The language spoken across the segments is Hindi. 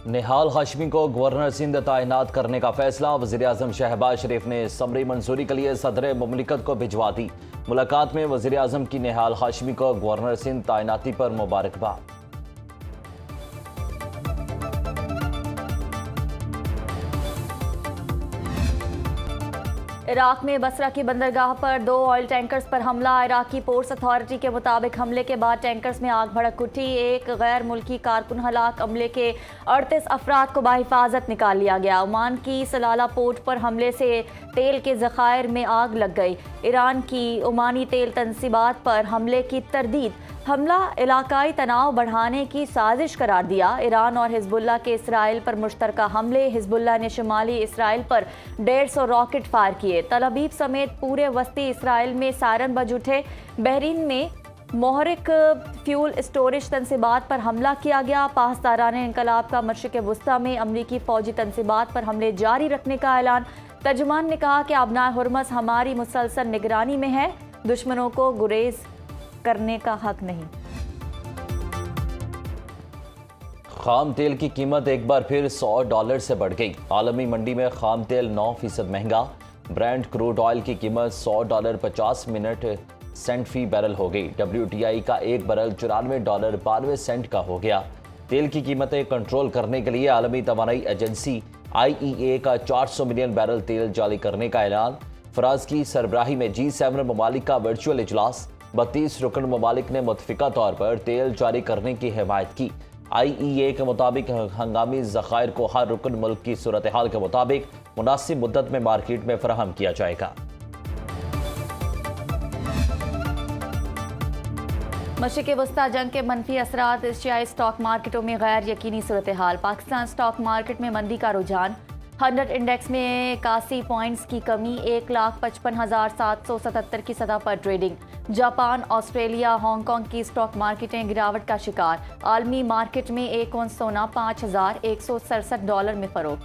निहाल हाशमी को गवर्नर सिंध तैनात करने का फैसला। वज़ीर-ए-आज़म शहबाज शरीफ ने समरी मंजूरी के लिए सदर मुमलिकत को भिजवा दी। मुलाकात में वज़ीर-ए-आज़म की निहाल हाशमी को गवर्नर सिंध तैनाती पर मुबारकबाद। इराक में बसरा की बंदरगाह पर 2 ऑयल टैंकर्स पर हमला। इराकी पोर्ट्स अथॉरिटी के मुताबिक हमले के बाद टैंकर्स में आग भड़क उठी। एक गैर मुल्की कारकुन हलाक। हमले के 38 अफराद को बाहिफाजत निकाल लिया गया। ओमान की सलाला पोर्ट पर हमले से तेल के ज़खायर में आग लग गई। ईरान की ओमानी तेल तंसीबात पर हमले की तरदीद। हमला इलाकाई तनाव बढ़ाने की साजिश करार दिया। ईरान और हिजबुल्लाह के इसराइल पर मुश्तरका हमले। हिजबुल्लाह ने शुमाली इसराइल पर 150 रॉकेट फायर किए। तल अवीव समेत पूरे वस्ती इसराइल में सायरन बज उठे। बहरीन में मोहरिक फ्यूल स्टोरेज तंसीबात पर हमला किया गया। पासदारान इनकलाब का मशरिक़ वुस्ता में अमरीकी फौजी तंसीबात पर हमले जारी रखने का ऐलान। तर्जुमान ने कहा कि अबनाए हुर्मस हमारी मुसलसल निगरानी में है, दुश्मनों को गुरेज करने का हक नहीं। खाम तेल की कीमत एक बार फिर $100 से बढ़ गई। आलमी मंडी में खाम तेल 9% महंगा। ब्रांड क्रूड ऑयल की कीमत $100.50 फी बैरल हो गई। WTI का एक बैरल $94.92 का हो गया। तेल की कीमतें कंट्रोल करने के लिए आलमी तवानाई एजेंसी IEA का 400 मिलियन बैरल तेल जारी करने का ऐलान। फ्रांस की सरबराही में G7 ममालिक का वर्चुअल इजलास। 32 रुकन ममालिक ने मुतफिका तौर पर तेल जारी करने की हिमायत की। IEA के मुताबिक हंगामी ज़खायर को हर रुकन मुल्क की सूरत हाल के मुताबिक मुनासिब मुद्दत में मार्केट में फराहम किया जाएगा। मशरिक़ वस्ता जंग के मनफी असरात। एशियाई स्टॉक मार्केटों में गैर यकीनी सूरत हाल। पाकिस्तान स्टॉक मार्केट में मंदी का रुझान। 100 इंडेक्स में 81 पॉइंट्स की कमी। 1,55,777 की सतह पर ट्रेडिंग। जापान, ऑस्ट्रेलिया, हांगकांग की स्टॉक मार्केटें गिरावट का शिकार। आलमी मार्केट में एक औंस सोना $5,167 में फरोख्त।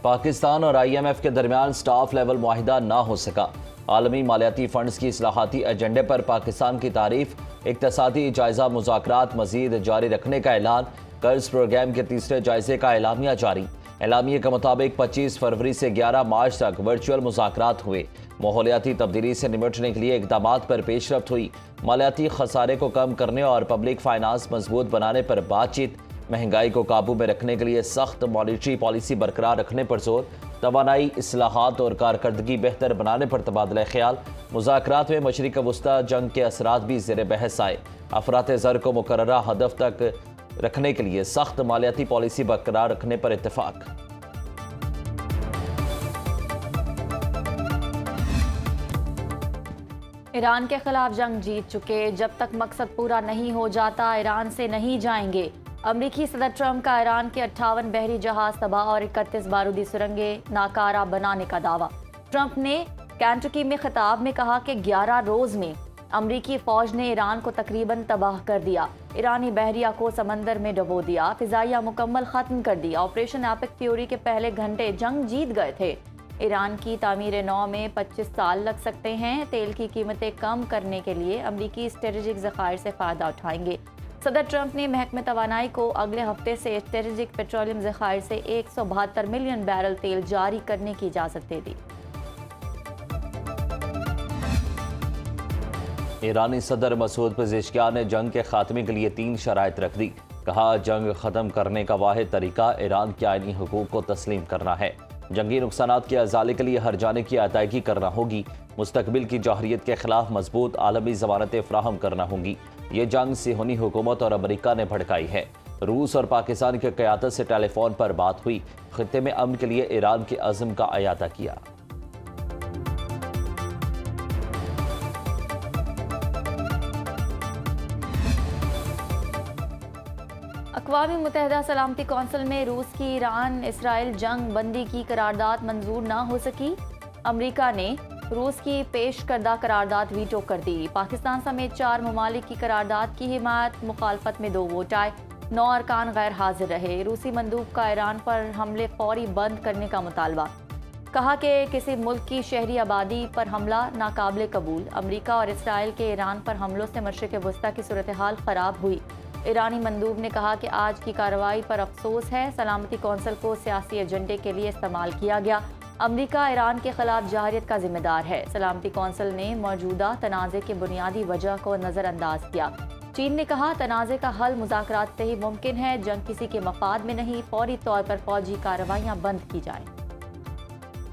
पाकिस्तान और IMF के दरमियान स्टाफ लेवल मुआहिदा ना हो सका। आलमी मालियाती फंड्स की इस्लाहाती एजेंडे पर पाकिस्तान की तारीफ। इक्तसादी जायजा मुज़ाकरात मजीद जारी रखने का ऐलान। कर्ज प्रोग्राम के तीसरे जायजे का एलामिया जारी। एलामिया के मुताबिक 25 फरवरी से 11 मार्च तक वर्चुअल मुज़ाकरात हुए। माहौलियाती तब्दीली से निपटने के लिए इक़दामात पर पेशरफ्त हुई। मालियाती खसारे को कम करने और पब्लिक फाइनेंस मजबूत बनाने पर बातचीत। महंगाई को काबू में रखने के लिए सख्त मॉनिटरी पॉलिसी बरकरार रखने पर जोर। तवानाई इस्लाहात और कारकर्दगी बेहतर बनाने पर तबादला ख्याल। मुज़ाकरात में मशरिक़ वस्ता जंग के असरात भी ज़ेर बहस आए। अफरात ज़र को मुकर्ररा हदफ तक रखने के लिए सख्त मालियाती पॉलिसी बरकरार रखने पर इत्तेफाक। ईरान के खिलाफ जंग जीत चुके। जब तक मकसद पूरा नहीं हो जाता ईरान से नहीं जाएंगे। अमरीकी सदर ट्रंप का ईरान के 58 बहरी जहाज तबाह और 31 बारूदी सुरंगें नाकारा बनाने का दावा। ट्रंप ने कैंटकी में खिताब में कहा कि 11 रोज में अमरीकी फौज ने ईरान को तकरीबन तबाह कर दिया। ईरानी बहरिया को समंदर में डुबो दिया। फिजाइया मुकम्मल खत्म कर दिया। ऑपरेशन एपिक फ्यूरी के पहले घंटे जंग जीत गए थे। ईरान की तामीर नौ में 25 साल लग सकते हैं। तेल की कीमतें कम करने के लिए अमरीकी स्ट्रेटेजिक ज़खायर से फ़ायदा उठाएंगे। सदर ट्रंप ने महकमे तवानाई को अगले हफ्ते से स्ट्रेटेजिक पेट्रोलियम ज़खायर से 172 मिलियन बैरल तेल जारी करने की इजाज़त दे दी। ईरानी सदर मसूद पेज़ेश्कियान ने जंग के खात्मे के लिए 3 शराइत रख दी। कहा, जंग ख़त्म करने का वाहिद तरीका ईरान के आईनी हुकूक को तस्लीम करना है। जंगी नुकसानात के अजाले के लिए हर जाने की अदायगी करना होगी। मुस्तकबिल की जौहरियत के खिलाफ मजबूत आलमी ज़मानतें फ्राहम करना होंगी। ये जंग सिहोनी हुकूमत और अमरीका ने भड़काई है। रूस और पाकिस्तान की क़यादत से टेलीफोन पर बात हुई। खित्ते में अमन के लिए ईरान के अज़्म का अयादा किया। अक़वाम मुत्तहिदा सलामती कौंसिल में रूस की ईरान इसराइल जंग बंदी की करारदाद मंजूर न हो सकी। अमरीका ने रूस की पेश करदा करारदाद वीटो कर दी। पाकिस्तान समेत 4 ममालिक की करारदाद की हिमायत। मुखालफत में 2 वोट आए। 9 अरकान गैर हाजिर रहे। रूसी मंदूब का ईरान पर हमले फौरी बंद करने का मुतालबा। कहा कि किसी मुल्क की शहरी आबादी पर हमला नाकाबिल कबूल। अमरीका और इसराइल के ईरान पर हमलों से मशरिक़ वस्ता की सूरत हाल ख़राब हुई। ईरानी मंदूब ने कहा कि आज की कार्रवाई पर अफसोस है, सलामती कौंसिल को सियासी एजेंडे के लिए इस्तेमाल किया गया। अमरीका ईरान के खिलाफ जहारियत का जिम्मेदार है। सलामती कौंसिल ने मौजूदा तनाज़े की बुनियादी वजह को नज़रअंदाज किया। चीन ने कहा तनाज़े का हल मुज़ाकरात से ही मुमकिन है, जंग किसी के मफाद में नहीं, फौरी तौर पर फौजी कार्रवाइयाँ बंद की जाएँ।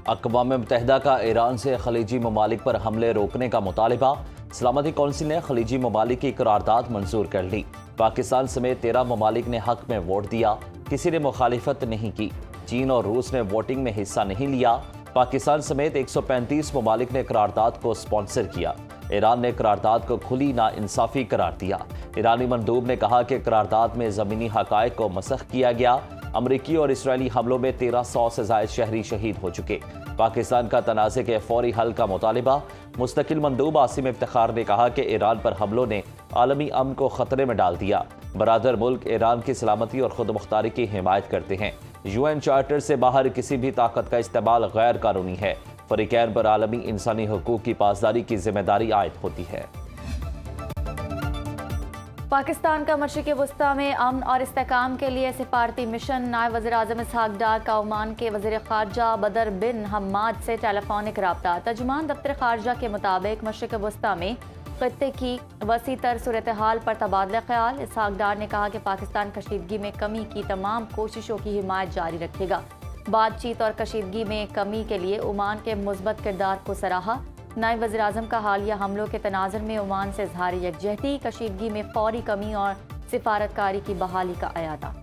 अक़वाम मुत्तहिदा का ईरान से खलीजी ममालिक पर हमले रोकने का मुतालिबा। सलामती कौंसिल ने खलीजी ममालिक की करारदाद मंजूर कर ली। पाकिस्तान समेत 13 ममालिक ने हक में वोट दिया, किसी ने मुखालिफत नहीं की। चीन और रूस ने वोटिंग में हिस्सा नहीं लिया। पाकिस्तान समेत 135 ममालिक ने करारदाद को स्पॉन्सर किया। ईरान ने करारदाद को खुली नाइंसाफ़ी करार दिया। ईरानी मंदूब ने कहा कि करारदाद में ज़मीनी हक़ाइक़ को मसख़ किया गया। अमरीकी और इसराइली हमलों में 1300 से ज़ायद शहरी शहीद हो चुके। पाकिस्तान का तनाज़े के फौरी हल का मुतालिबा। मुस्तकिल मंदूब आसिम इफ्तिखार ने कहा कि ईरान पर हमलों ने आलमी अमन को ख़तरे में डाल दिया। बरादर मुल्क ईरान की सलामती और खुद मुख्तारी की हिमायत करते हैं। UN चार्टर से बाहर किसी भी ताकत का इस्तेमाल गैर कानूनी है। फ़रीक़ैन पर आलमी इंसानी हुकूक की पासदारी की जिम्मेदारी आयद होती है। पाकिस्तान का मशरिक़ वस्ता में अमन और इस्तेहकाम के लिए सिफारती मिशन। नायब वज़ीर-ए-आज़म इसहाक़ डार का ओमान के वज़ीर ख़ारजा बदर बिन हम्माद से टेलीफोनिक रब्ता। तर्जुमान दफ्तर ख़ारजा के मुताबिक मशरिक़ वस्ता में ख़ित्ते की वसी तर सूरत हाल पर तबादला ख्याल। इसहाक़ डार ने कहा कि पाकिस्तान कशीदगी में कमी की तमाम कोशिशों की हिमायत जारी रखेगा। बातचीत और कशीदगी में कमी के लिए ओमान के मुस्बत किरदार को सराहा। नायब वज़ीर-ए-आज़म का हालिया हमलों के तनाज़ुर में ओमान से इज़हार यकजहती, कशीदगी में फौरी कमी और सिफारतकारी की बहाली का अयादा।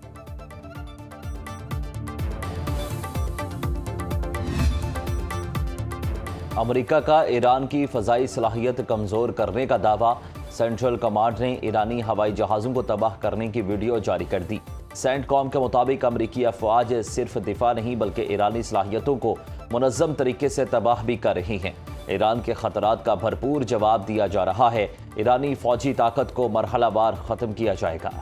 अमरीका का ईरान की फ़ज़ाई सलाहियत कमज़ोर करने का दावा। सेंट्रल कमांड ने ईरानी हवाई जहाज़ों को तबाह करने की वीडियो जारी कर दी। सेंटकॉम के मुताबिक अमरीकी अफवाज सिर्फ दिफा नहीं बल्कि ईरानी सलाहियतों को मुनज़्ज़म तरीके से तबाह भी कर रही हैं। ईरान के ख़तरात का भरपूर जवाब दिया जा रहा है। ईरानी फ़ौजी ताकत को मरहलावार ख़त्म किया जाएगा।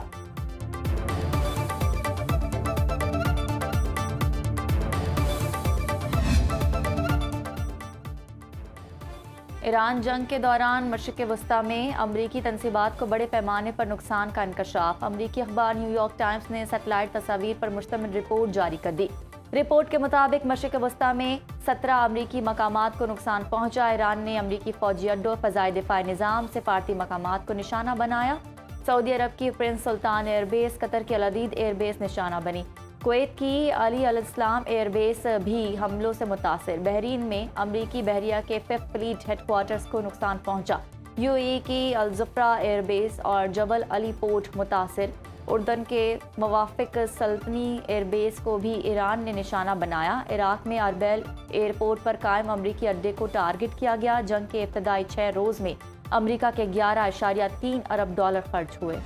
ईरान जंग के दौरान मशरिक़ वस्ता में अमरीकी तनसीबात को बड़े पैमाने पर नुकसान का इंकशाफ। अमरीकी अखबार न्यूयॉर्क टाइम्स ने सैटेलाइट तस्वीर पर मुश्तमिल रिपोर्ट जारी कर दी। रिपोर्ट के मुताबिक मशरिक़ वस्ता में 17 अमरीकी मकामात को नुकसान पहुंचा। ईरान ने अमरीकी फौजी अड्डों, फ़ज़ाई दिफ़ाई निज़ाम, सिफारती मकामात को निशाना बनाया। सऊदी अरब की प्रिंस सुल्तान एयरबेस, कतर की अल-अदीद एयरबेस निशाना बनी। कुवैत की अली अल इस्लाम एयरबेस भी हमलों से मुतासिर। बहरीन में अमरीकी बहरिया के 5th फ्लीट हेडक्वार्टर्स को नुकसान पहुंचा। UAE की अल ज़ुफ़रा एयरबेस और जबल अली पोर्ट मुतासिर। उर्दन के मुवाफ़िक सल्तनी एयरबेस को भी ईरान ने निशाना बनाया। इराक़ में अरबेल एयरपोर्ट पर कायम अमरीकी अड्डे को टारगेट किया गया। जंग के इब्तदाई 6 रोज़ में अमरीका के 11.3 अरब डॉलर खर्च हुए।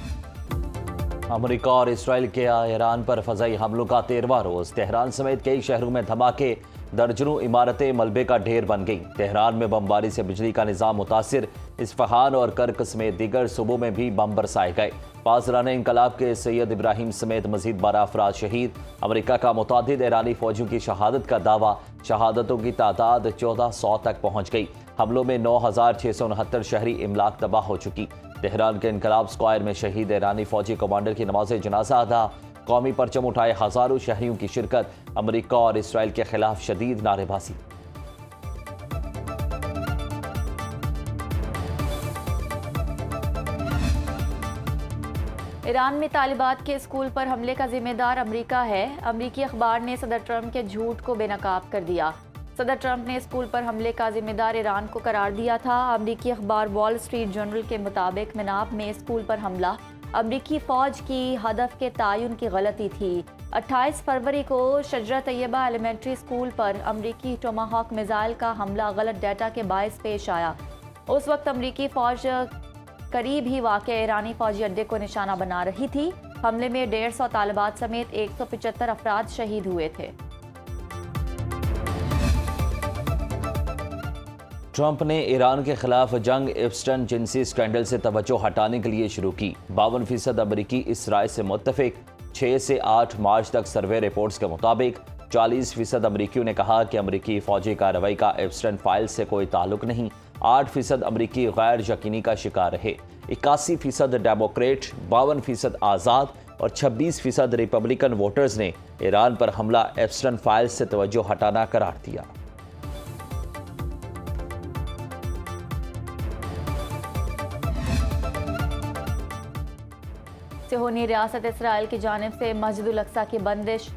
अमरीका और इसराइल के ईरान पर फ़ज़ाई हमलों का 13वां रोज़। तेहरान समेत कई शहरों में धमाके, दर्जनों इमारतें मलबे का ढेर बन गई। तेहरान में बमबारी से बिजली का निज़ाम मुतासिर। इस्फहान और कर्क समेत दीगर सूबों में भी बम बरसाए गए। पासरान इंकलाब के सैयद इब्राहिम समेत मज़ीद 12 अफराद शहीद। अमरीका का मुतादिद ईरानी फ़ौजियों की शहादत का दावा। शहादतों की तादाद 1400 तक पहुँच गई। हमलों में 9669 शहरी इमलाक तबाह हो चुकी। तेहरान के इंकलाब स्क्वायर में शहीद ईरानी फ़ौजी कमांडर की नमाज जनाजा अदा। कौमी परचम उठाए हज़ारों शहरियों की शिरकत। अमरीका और इसराइल के खिलाफ शदीद नारेबाजी। ईरान में तालिबात के स्कूल पर हमले का जिम्मेदार अमरीका है। अमरीकी अखबार ने सदर ट्रंप के झूठ को बेनकाब कर दिया। सदर ट्रंप ने स्कूल पर हमले का जिम्मेदार ईरान को करार दिया था। अमरीकी अखबार वॉल स्ट्रीट जर्नल के मुताबिक मिनाब में स्कूल पर हमला अमरीकी फ़ौज की हदफ के तयन की गलती थी। 28 फरवरी को शजरा तैयबा एलिमेंट्री स्कूल पर अमरीकी टोमाहॉक मिसाइल का हमला गलत डेटा के बायस पेश आया। उस वक्त अमरीकी फ़ौज करीब ही वाक़े ईरानी फ़ौजी अड्डे को निशाना बना रही थी। हमले में 150 तालिबात समेत 175 अफराद शहीद हुए थे। ट्रंप ने ईरान के खिलाफ जंग एप्स्टन जिनसी स्कैंडल से तवज्जो हटाने के लिए शुरू की। 52% अमरीकी इस राय से मुत्तफिक। 6 से 8 मार्च तक सर्वे रिपोर्ट्स के मुताबिक 40% अमरीकियों ने कहा कि अमरीकी फौजी कार्रवाई का एप्स्टन फाइल से कोई ताल्लुक नहीं। 8% अमरीकी गैर यकीनी का शिकार रहे। 81% डेमोक्रेट, 52% आज़ाद और 26% रिपब्लिकन वोटर्स ने ईरान पर हमला एप्स्टन फाइल से तवज्जो हटाना करार दिया। सिहोनी रियासत इसराइल की जानिब से मस्जिदुल अक्सा की बंदिश,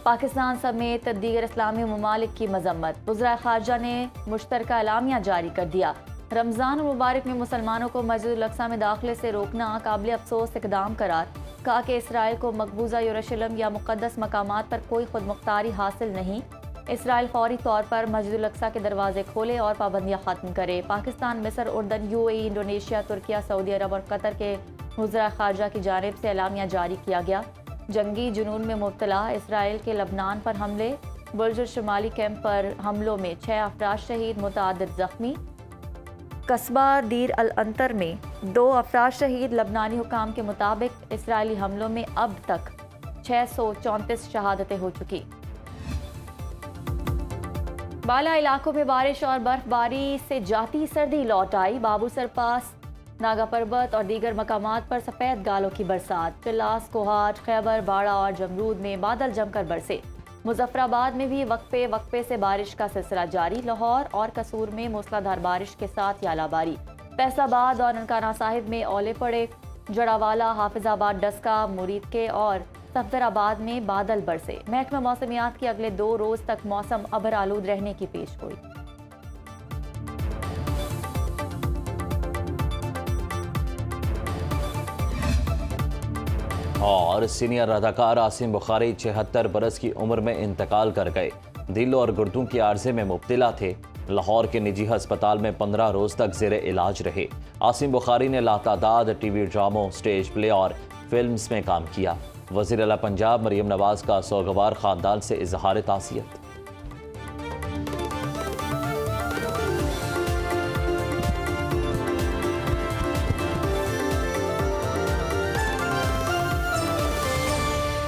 पाकिस्तान समेत दीगर इस्लामी ममालिक की मजम्मत। वज़ीर ख़ारजा ने मुश्तरका एलामिया जारी कर दिया। रमज़ान मुबारक में मुसलमानों को मस्जिदुल अक्सा में दाखिले से रोकना काबिल अफसोस इक़दाम करार। कहा कि इसराइल को मकबूजा यरूशलेम या मुक़द्दस मकामात पर कोई खुद मुख्तारी हासिल नहीं। इसराइल फौरी तौर पर मस्जिदुल अक्सा के दरवाजे खोले और पाबंदियाँ ख़त्म करे। पाकिस्तान, मिस्र, उर्दन, UAE, इंडोनेशिया, तुर्किया, सऊदी अरब और कतर के वज़ीर ख़ारजा की जानिब से एलामिया जारी किया गया। जंगी जुनून में मुब्तला इसराइल के लबनान पर हमले, बुर्ज शुमाली कैंप पर हमलों में 6 अफराद शहीद, मुतअद्दिद ज़ख्मी। कस्बा दीर अल अंतर में 2 अफराद शहीद। लबनानी हुकाम के मुताबिक इसराइली हमलों में अब तक 634 शहादतें हो चुकी। बाला इलाकों में बारिश और बर्फबारी से जाती सर्दी लौट आई। बाबूसर पास, नागा पर्वत और दीगर मकामात पर सफ़ेद गालों की बरसात। पिलास, कोहाट, खैबर, बाड़ा और जमरूद में बादल जमकर बरसे। मुजफ्फराबाद में भी वक्फे से बारिश का सिलसिला जारी। लाहौर और कसूर में मूसलाधार बारिश के साथ यालाबारी। फैसलाबाद और ननकाना साहिब में ओले पड़े। जड़ावाला, हाफिजाबाद, डस्का, मुरीद के और सफदराबाद में बादल बरसे। महकमा मौसमियात की अगले 2 रोज तक मौसम अबर आलूद रहने की पेशगोई। और सीनियर अदाकार आसिम बुखारी 76 बरस की उम्र में इंतकाल कर गए। दिल और गुर्दों की आर्जे में मुब्तला थे। लाहौर के निजी अस्पताल में 15 रोज तक जेर इलाज रहे। आसिम बुखारी ने लातादाद टीवी ड्रामों, स्टेज प्ले और फिल्म्स में काम किया। वज़ीर आला पंजाब मरियम नवाज का सोगवार ख़ानदान से इजहार ताज़ियत।